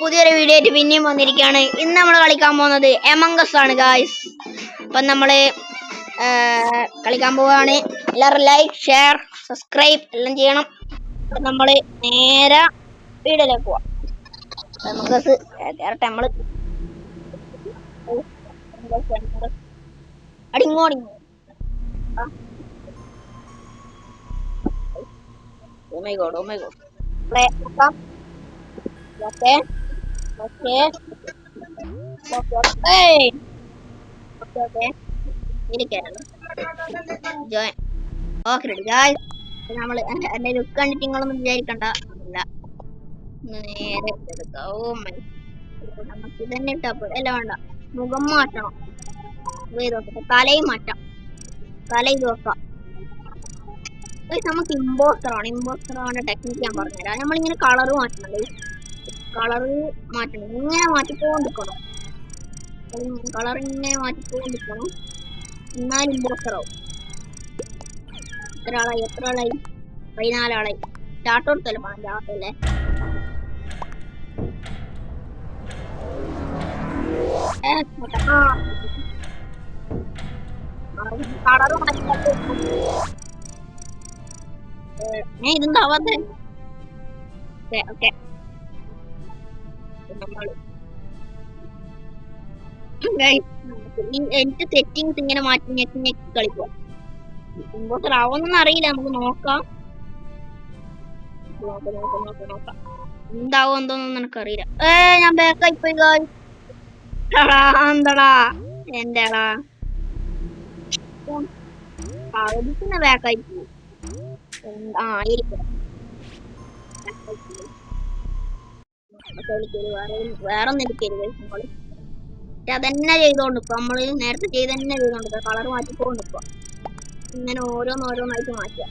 പുതിയൊരു വീഡിയോ ആയിട്ട് പിന്നെയും വന്നിരിക്കുകയാണ്. ഇന്ന് നമ്മൾ കളിക്കാൻ പോകുന്നത് എമംഗ് അസ് ആണ് ഗായ്സ്. അപ്പം നമ്മൾ കളിക്കാൻ പോവുകയാണ്. എല്ലാവരും ലൈക്ക്, ഷെയർ, സബ്സ്ക്രൈബ് എല്ലാം ചെയ്യണം. അപ്പം നമ്മൾ നേരെ വീഡിയോയിലേക്ക് പോവാം. എമംഗ് അസ് കയറട്ടെ. നമ്മൾ അടിങ്ങോ Oh my god. Play. Okay. Hey. Okay. Ini kan. Join. Okay, ready guys. നമ്മൾ എന്റെ ലുക്ക് കണ്ടിട്ട് നിങ്ങളൊന്നും വിചാരിക്കണ്ട. അല്ല. നേരെ എടുക്കാം. Oh my. നമുക്ക് തന്നെ ടപ്പ് എല്ലാം വേണ്ട. മുഖം മാറ്റണം. വേറൊക്കെ തലയും മാറ്റാം. തല ഇത് വെക്കാം. നമുക്ക് ഇമ്പോസ്റ്റർ ആണ് ടെക്നിക്ക് ഞാൻ പറഞ്ഞുതരാം. നമ്മളിങ്ങനെ കളറ് മാറ്റണം. ഇങ്ങനെ മാറ്റിക്കൊണ്ടിരിക്കണം. കളർ ഇങ്ങനെ മാറ്റിക്കൊണ്ടിരിക്കണം. എന്നാലും ഇമ്പോസ്റ്റർ ആവും. എത്ര ആളായി 14 ആളായി. സ്റ്റാർട്ട് കൊടുത്തല്ലേ 5 ആളല്ലേ. കളറ് മാറ്റി ഇതെന്താവാത്ത എനിക്ക് സെറ്റിങ്സ് ഇങ്ങനെ മാറ്റി ഞെക്കി കളിക്കുക. ഇമ്പോസ്റ്റർ ആവുന്നൊന്നും അറിയില്ല. നമുക്ക് നോക്കാം. എന്താവും എന്തോന്നും എനിക്കറിയില്ല. ഞാൻ ബാക്കായി പോയി. എന്താടാ എന്റെടാ പകുതിക്കുന്ന ബാക്കായി പോയി. വേറൊന്നും എടുക്കരുത്. നമ്മള് അതന്നെ ചെയ്തോണ്ടിരിക്കുക. നമ്മള് നേരത്തെ ചെയ്തന്നെ ചെയ്തോണ്ടിരിക്കുക. കളർ മാറ്റിക്കൊണ്ടിരിക്കുക. ഇങ്ങനെ ഓരോന്നായിട്ട് മാറ്റുക.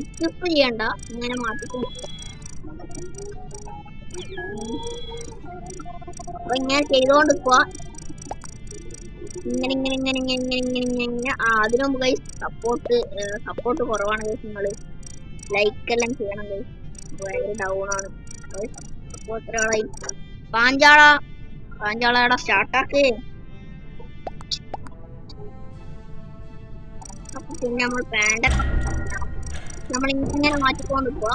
സ്കിപ്പ് ചെയ്യണ്ട. ഇങ്ങനെ മാറ്റിക്കൊണ്ടിരിക്കുക. അപ്പൊ ഇങ്ങനെ ചെയ്തോണ്ടിരിക്കുക. ഇങ്ങനെ അതിനു മുമ്പ് ഗൈസ് സപ്പോർട്ട് കുറവാണ് ഗൈസ്. നിങ്ങള് ലൈക്ക് എല്ലാം ചെയ്യണം ഗൈസ്. ഭയങ്കര ഡൗൺ ആണ്. സപ്പോർട്ട് ഒരാളായി പാഞ്ചാളാടാ സ്റ്റാർട്ടാക്ക്. അപ്പൊ പിന്നെ നമ്മൾ പാൻറ്റൊക്കെ നമ്മളിങ്ങനെ മാറ്റിക്കൊണ്ടിരിക്കുക.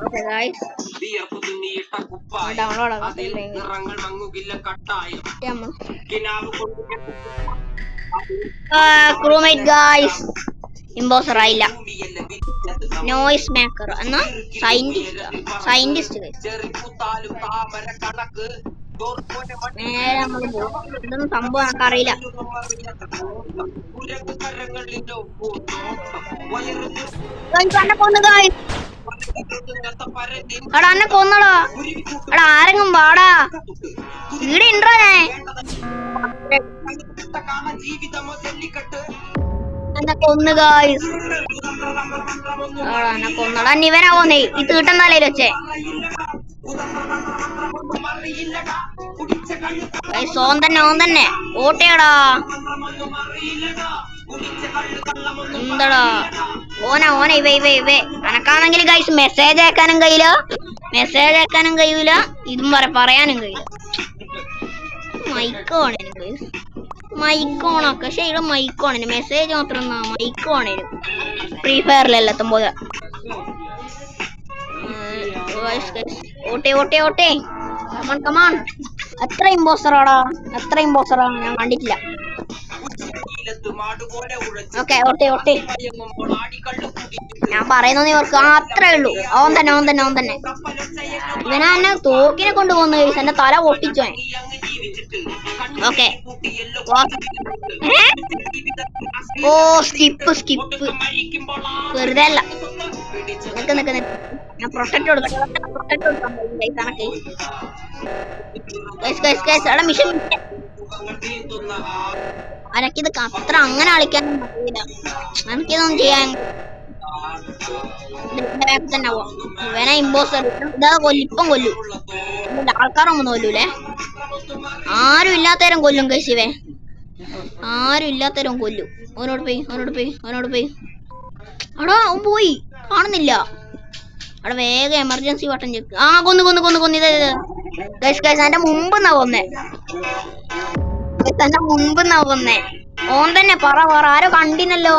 Okay guys download crewmate guys. Impostor ആയില്ല. നോയ്സ് മേക്കർ എന്നാ സയന്റിസ്റ്റ് നേരെ നമ്മൾ പോകും. ഇതൊന്നും സംഭവം എനിക്കറിയില്ല. എന്നെ കൊന്നടാ. എന്നെ കൊന്നടാ. എടാ ആരെങ്കിലും വാടാ. ഇവിടെ ഉണ്ടോ? എന്നെ കൊന്നു ഗായ്സ്. എന്നെ കൊന്നടാ. ഇവനാവോന്നേ ഈ തീട്ടം തലയിൽ വെച്ചേ. ഓൻ തന്നെ ഓട്ടയാടാ. എന്താടാ ഓന ഇവ എനക്കാണെങ്കിൽ ഗൈസ് മെസ്സേജ് അയക്കാനും കഴിയൂല. ഇതും പറയാനും കഴിയില്ല. മൈക്കോണൊക്കെ പക്ഷെ ഇവിടെ മൈക്കോണേന് മെസ്സേജ് മാത്രം മൈക്കോണേനും ഫ്രീ ഫയറിലെത്തുമ്പോ ഓട്ടെ കമാൺ. എത്ര ഇമ്പോസ്റ്ററാ ഞാൻ കണ്ടിട്ടില്ല. ഓക്കെ ഓട്ടെ ഞാൻ പറയുന്നത് ഇവർക്ക് അത്രേ ഉള്ളൂ. ഓൻ തന്നെ ഇവനാ എന്നെ തോക്കിനെ കൊണ്ടുപോകുന്ന കേസ്. എന്റെ തല പൊട്ടിച്ചോ. ഓക്കെ ഓ സ്കിപ്പ് വെറുതെ അല്ല. നിക്ക് ഞാൻ പ്രൊട്ടക്ട് കൊടുക്കാം. അനക്കിത് അത്ര അങ്ങനെ കളിക്കാനും പറ്റില്ല. എനിക്കിതൊന്നും ചെയ്യാൻ തന്നെ ഇവനെ ഇമ്പോസ്റ്റർ ഇതാ ഇപ്പം കൊല്ലും. ആൾക്കാരൊന്നും കൊല്ലൂലേ. ആരും ഇല്ലാത്തരം കൊല്ലും കഴിച്ചവേ. ആരും ഇല്ലാത്തരം കൊല്ലും. അവനോട് പോയി അടാ അവൻ പോയി കാണുന്നില്ല. അവിടെ വേഗം എമർജൻസി ബട്ടൺ ചെക്ക്. ആ കൊന്നു ഇതേ എന്റെ മുമ്പ് കൊന്നേ. തന്റെ മുമ്പ് കൊന്നേ. ഓൻ തന്നെ പറ ആരോ കണ്ടിനല്ലോ.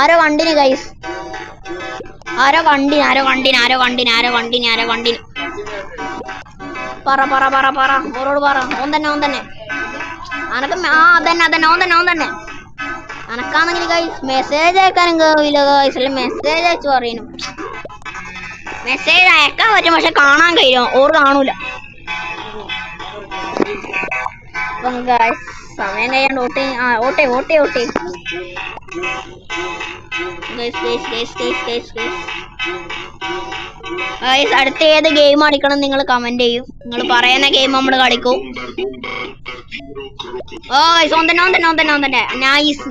ആരോ കണ്ടിന് ഗൈസ്. ആരോ കണ്ടിന്. പറ ഓരോട് പറ. ഓൻ തന്നെ അനക്ക് അതന്നെ ഓൻ തന്നെ അനക്കാണെങ്കിൽ ഗൈസ് മെസ്സേജ് അയക്കാനും കേറില്ല ഗൈസ്. അല്ലെ മെസ്സേജ് അയച്ചു പറയുന്നു. മെസ്സേജ് അയക്കാൻ പറ്റും, പക്ഷെ കാണാൻ കഴിയും. ഓർ കാണൂല. സമയം കഴിയാണ്ട് ഓട്ടെ. അടുത്ത ഏത് ഗെയിം കളിക്കണം നിങ്ങൾ കമന്റ് ചെയ്യും. നിങ്ങൾ പറയുന്ന ഗെയിം നമ്മൾ കളിക്കും. ഓൻ തന്നെ നൈസ്.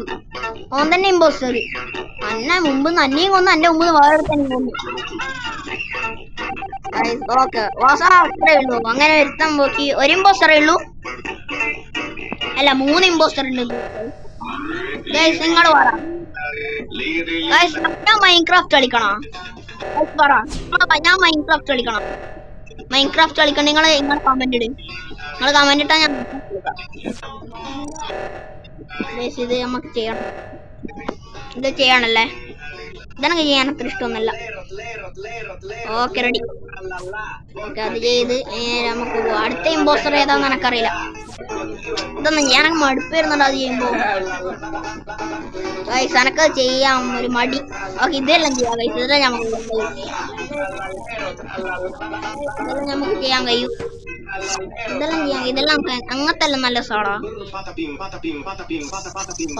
ഓൻ തന്നെ ഇമ്പോസ്റ്റർ. അന്നെ മുമ്പ് നന്നെയും കൊന്നു, എന്റെ മുമ്പ് വേറെ തന്നെ കൊന്നു. ഓക്കെ അത്രേ ഉള്ളൂ. അങ്ങനെ ഒരുത്തം നോക്കി ഒരു ഇമ്പോസ്റ്ററേ ഉള്ളൂ. അല്ല 3 ഇമ്പോസ്റ്റർ ഉണ്ട്. നിങ്ങൾ പറ ഞാൻ മൈൻക്രാഫ്റ്റ് കളിക്കണോ? പറ ഞാൻ മൈൻക്രാഫ്റ്റ് കളിക്കണം. നിങ്ങൾ കമന്റ് ഇടും. നിങ്ങൾ കമന്റ് ഇട്ടാ ഞാൻ ഇത് നമുക്ക് ചെയ്യണം. ഇത് ചെയ്യാണല്ലേ? ഇതെനിക്ക് ചെയ്യാൻ അത്ര ഇഷ്ടമൊന്നുമല്ല. Okay ready. ഓക്കെ അത് ചെയ്ത് നമുക്ക് അടുത്ത ഇമ്പോസ്റ്റർ ഏതാന്ന് എനക്കറിയില്ല. ഇതൊന്നും ഞാനൊക്കെ മടുപ്പ് വരുന്നുണ്ട് അത് ചെയ്യുമ്പോ. എനക്ക് ചെയ്യാം ഒരു മടി. ഓക്കെ ഇതെല്ലാം ചെയ്യാം. ഇതെല്ലാം നമുക്ക് ചെയ്യാൻ കഴിയും. ഇതെല്ലാം അങ്ങനത്തെ എല്ലാം നല്ല സാടാ.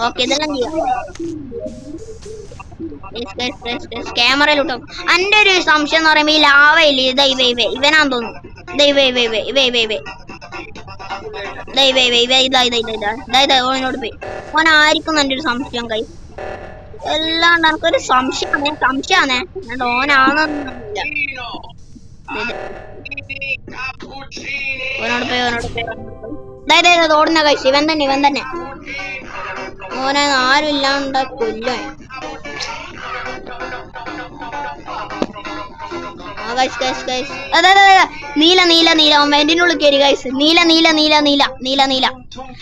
ഓക്കെ ഇതെല്ലാം ചെയ്യാം. ക്യാമറയിലോട്ടോ. എന്റെ ഒരു സംശയം എന്ന് പറയുമ്പോ ഈ ലാവയില്ലേ, ഇവനാന്ന് തോന്നുന്നു. ഓനോട് പോയി ഓനായിരിക്കും എന്റെ ഒരു സംശയം. കൈ എല്ലാണ്ട് എനിക്കൊരു സംശയമാണ് ഓനാണെന്നില്ല. ഓനോട് പോയി ഓടുന്ന കഴിച്ചു. ഇവൻ തന്നെ ഓനെ ആരും ഇല്ലാണ്ട് കൊല്ലോ. അതെ നീല അവൻ വെന്റിനുള്ളിൽ കയറി ഗൈസ്. നീല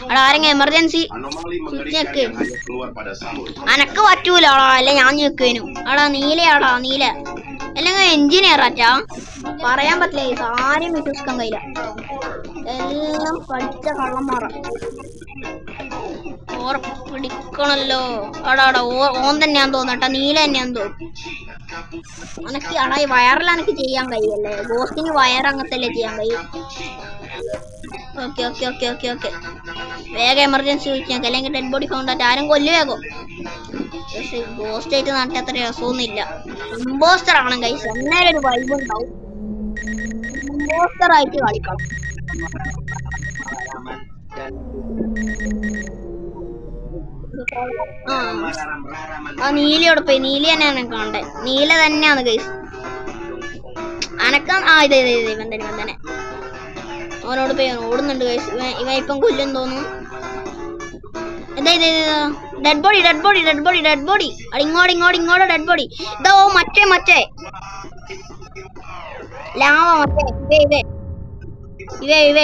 അവിടെ ആരെങ്കിലും എമർജൻസി ഞെക്ക്. അനക്ക് പറ്റൂലാടാ, അല്ലെ ഞാൻ ഞെക്കേനു. നീല അല്ലെങ്കിൽ എഞ്ചിനീയറാച്ചാ പറയാൻ പറ്റില്ല. ആരും വിശ്വസിക്കാൻ കഴിയില്ല. എല്ലാം പഠിച്ച കള്ളന്മാറാ. പിടിക്കണല്ലോ. ഓൻ തന്നെയാന്ന് തോന്നട്ടാ. നീല തന്നെയാന്ന് തോന്നുന്നു. അനക്ക് ഈ വയറിൽ എനിക്ക് ചെയ്യാൻ കഴിയല്ലേ? ഗോസ്റ്റിന് വയർ അങ്ങനത്തെ ചെയ്യാൻ കഴിയും. ഓക്കെ വേഗം എമർജൻസി വിളിക്കാം. അല്ലെങ്കിൽ ഡെഡ് ബോഡി ഫൗണ്ട് ആയിട്ട് ആരും കൊല്ലുവേഗോ. പക്ഷെ ഗോസ്റ്റ് ആയിട്ട് നാട്ടിൽ അത്ര രസമൊന്നുമില്ല. ഇമ്പോസ്റ്റർ ആണ് കഴിച്ചത്. അന്നേരം ഒരു വൈബ് ഉണ്ടാവും. ഇമ്പോസ്റ്റർ ആയിട്ട് കളിക്കണം. നീലയോട് പോയി. നീല തന്നെയാണ് കാണണ്ടേ. നീല തന്നെയാണ് ഗൈസ്. അനക്കം ഇവൻ തന്നെ ഓനോട് പോയി ഓടുന്നുണ്ട് ഗൈസ്. ഇവൻ ഇപ്പം കൊല്ലും തോന്നുന്നു. ഡെഡ് ബോഡി ഇങ്ങോട്ട് ഡെഡ് ബോഡി. ഇതോ മറ്റേ ലാവ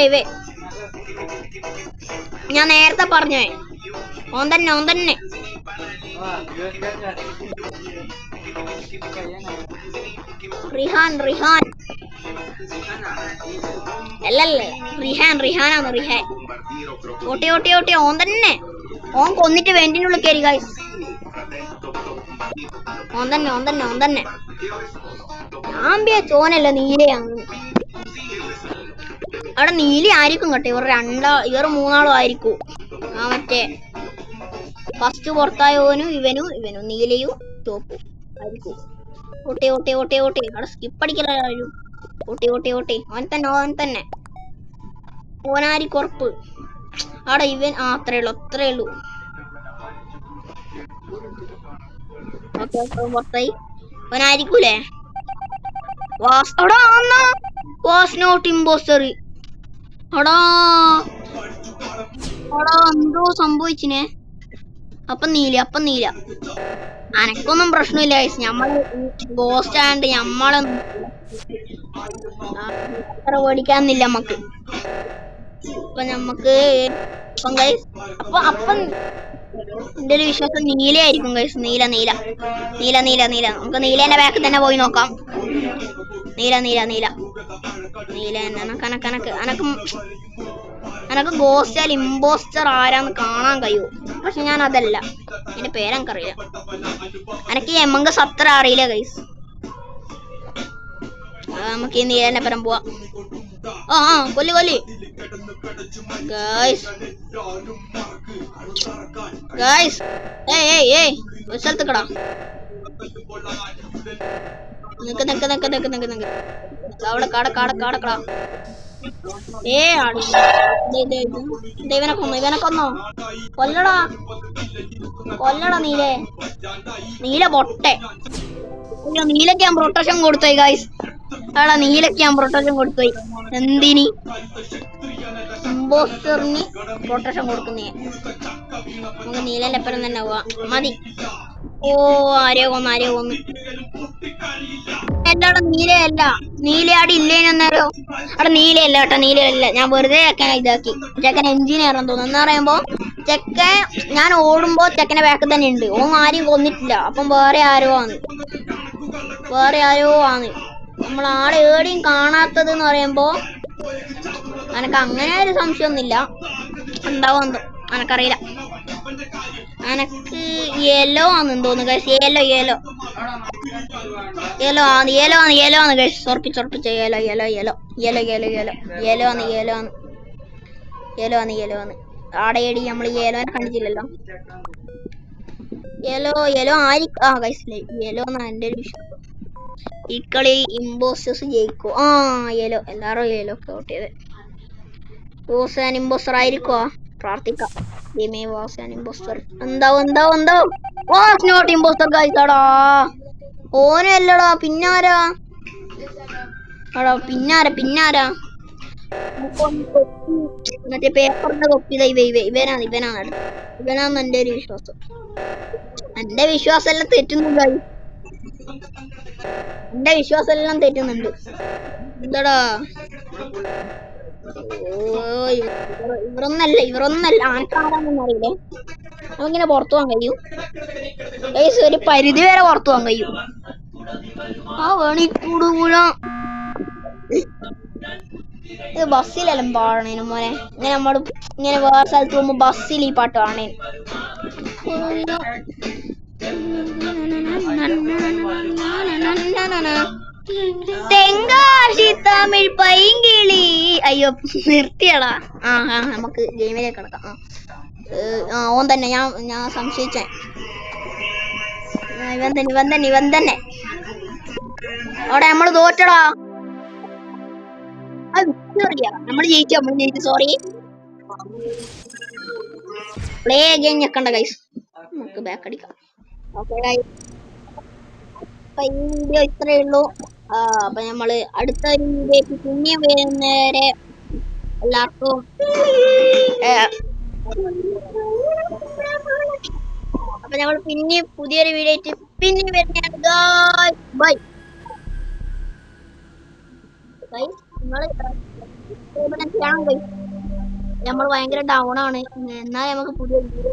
ഇവേ ഞാൻ നേരത്തെ പറഞ്ഞേ. ഓൻ തന്നെ റിഹാൻ അല്ലല്ലേ റിഹാനാണ്. ഓട്ടി ഓൻ തന്നെ. ഓൻ കൊന്നിട്ട് വെന്റിനുള്ളിൽ കയറി ഗൈസ്. ഓൻ തന്നെ ഞാൻ ചോനല്ല നീലയാണ്. അവിടെ നീല ആയിരിക്കും കേട്ടോ. ഇവർ 3 ആയിരിക്കും. മറ്റേ ഫസ്റ്റ് പുറത്തായ ഇവനും നീലയും ചോപ്പും ആയിരിക്കും. ഓട്ടി അവിടെ സ്കിപ്പ് അടിക്കലും. ഓട്ടി അവൻ തന്നെ ഓനായിരിക്കും ഉറപ്പ്. അവിടെ ഇവൻ അത്രേ ഉള്ളൂ. പുറത്തായി അവനായിരിക്കൂലേ? Was not impostor. എന്തോ സംഭവിച്ചിനെ. അപ്പം നീല അനക്കൊന്നും പ്രശ്നമില്ല. നമ്മള് ഗോസ്റ്റ് ആയണ്ട് നമ്മളെ അത്ര ഓടിക്കാന്നില്ല നമ്മക്ക്. അപ്പൊ നമ്മക്ക് അപ്പം ഗൈസ് അപ്പം എന്റെ ഒരു വിശ്വാസം നീലയായിരിക്കും ഗൈസ്. നീല നീല നീല നീല നീല നമുക്ക് നീലേന്റെ ബാക്കിൽ തന്നെ പോയി നോക്കാം. നീല നീല നീല നീല അനക്ക് അനക്ക് ഗോസ്റ്റൽ ഇമ്പോസ്റ്റർ ആരാന്ന് കാണാൻ കഴിയൂ. പക്ഷെ ഞാൻ അതല്ല, എന്റെ പേരെനിക്കറിയില്ല. എനിക്ക് എമംഗസ് അത്ര അറിയില്ല ഗൈസ്. നമുക്ക് ഈ നീലന്റെ പരം പോവാം. ആ കൊല്ലി കൊല്ലി ഗൈസ് ഗൈസ്. ഏയ് ഒരു സ്ഥലത്ത് കടാ. നിക്ക് അവിടെ കാട. ഇവനെ കൊന്നോ? കൊല്ലടാ നീല പൊട്ടെ. നീലക്ക് ഞാൻ പ്രൊട്ടക്ഷൻ കൊടുത്തോയി ഗൈസ്. എടാ നീലക്ക് ഞാൻ പ്രൊട്ടക്ഷൻ കൊടുത്തോയി. എന്തിനി ഇമ്പോസ്റ്ററിന് പ്രൊട്ടക്ഷൻ കൊടുക്കുന്നേ? നമുക്ക് നീലന്റെ എപ്പരം തന്നെ പോവാ മതി. ഓ ആരെയോ കൊന്നു. എല്ലാടെ നീലയല്ല, നീലയാടി ഇല്ലേനോ? അവിടെ നീലയല്ല കേട്ടോ, നീലയല്ല. ഞാൻ വെറുതെ ചെക്കനെ ഇതാക്കി. ചെക്കൻ എഞ്ചിനീയറാന്ന് തോന്നുന്നു. എന്ന് പറയുമ്പോ ചെക്കൻ ഞാൻ ഓടുമ്പോ ചെക്കനെ ബാക്കിൽ തന്നെ ഉണ്ട്. ഓൻ ആരെയും കൊന്നിട്ടില്ല. അപ്പം വേറെ ആരോ ആണ്. നമ്മളാളെ ഏടിയും കാണാത്തത് എന്ന് പറയുമ്പോ എനക്ക് അങ്ങനെ ഒരു സംശയമൊന്നുമില്ല. ഉണ്ടാവും എന്തോ എനക്കറിയില്ല. എനക്ക് യെല്ലോ ആണെന്ന് തോന്നുന്നു ഗൈസ്. യെല്ലോ ആണ് ഗൈസ്. ഉറപ്പിച്ച യെല്ലോ ആണ്. ആടെയടി നമ്മൾ യെല്ലോനെ കണ്ടിട്ടില്ലല്ലോ. യെല്ലോ ആയിരിക്കും. ആ ഗൈസ് യെല്ലോ എന്നാണ് എൻ്റെ ഒരു വിശ്വാസം. ഈ കളി ഇമ്പോസ്റ്റേഴ്സ് ജയിക്കും. യെല്ലോ എല്ലാരും യെല്ലോ ഔട്ട് ചെയ്ത്. വാസ് ഇമ്പോസ്റ്റർ ആയിരിക്കോ? പ്രാർത്ഥിക്കാം. ഓനും അല്ലടാ. പിന്നാരാ? പിന്നാരാ? മറ്റേ പേപ്പറിന്റെ കൊപ്പി ഇവനാണ് എന്റെ ഒരു വിശ്വാസം. എന്റെ വിശ്വാസം എല്ലാം തെറ്റുന്നുണ്ട്. എന്താടാ? ഇവരൊന്നല്ല ആനക്കാരാന്നൊന്നും അറിയില്ലേ. നമുക്കിങ്ങനെ പുറത്തു പോകാൻ കഴിയും. ഒരു പരിധി വരെ പുറത്തു പോകാൻ കഴിയും. വേണിക്കൂടുകൂല. ഇത് ബസ്സിലെല്ലാം പാടണേനും മോനെ. ഇങ്ങനെ നമ്മള് ഇങ്ങനെ വേറെ സ്ഥലത്ത് പോകുമ്പോ ബസ്സിൽ ഈ പാട്ട് പാടണേ. തെങ്കാശി തമിഴ് പൈങ്കിളി. അയ്യോ നിർത്തിയടാ. നമുക്ക് ഗെയിമിലേക്ക് കിടക്കാം. ഓൻ തന്നെ. ഞാൻ സംശയിച്ചേ. ഇവൻ തന്നെ. അവിടെ നമ്മള് തോറ്റടാ. നമ്മള് ജയിച്ചു. സോറി. പ്ലേ ഗെയിം ഞെക്കണ്ട ഗൈസ്. നമുക്ക് ബാക്ക് അടിക്കാം. ഓക്കെ ഗൈസ്, അപ്പൊ ഈ വീഡിയോ ഇത്രയേ ഉള്ളൂ. അപ്പൊ നമ്മള് അടുത്ത വീഡിയോക്ക് പിന്നെ വരുന്നവരെ എല്ലാവർക്കും അപ്പൊ നമ്മൾ പിന്നെ പുതിയൊരു വീഡിയോ ആയിട്ട് പിന്നെ വരുന്നതാണ്. ബൈ. നമ്മൾ ഭയങ്കര ഡൗൺ ആണ്. എന്നാൽ നമുക്ക് പുതിയ വീഡിയോ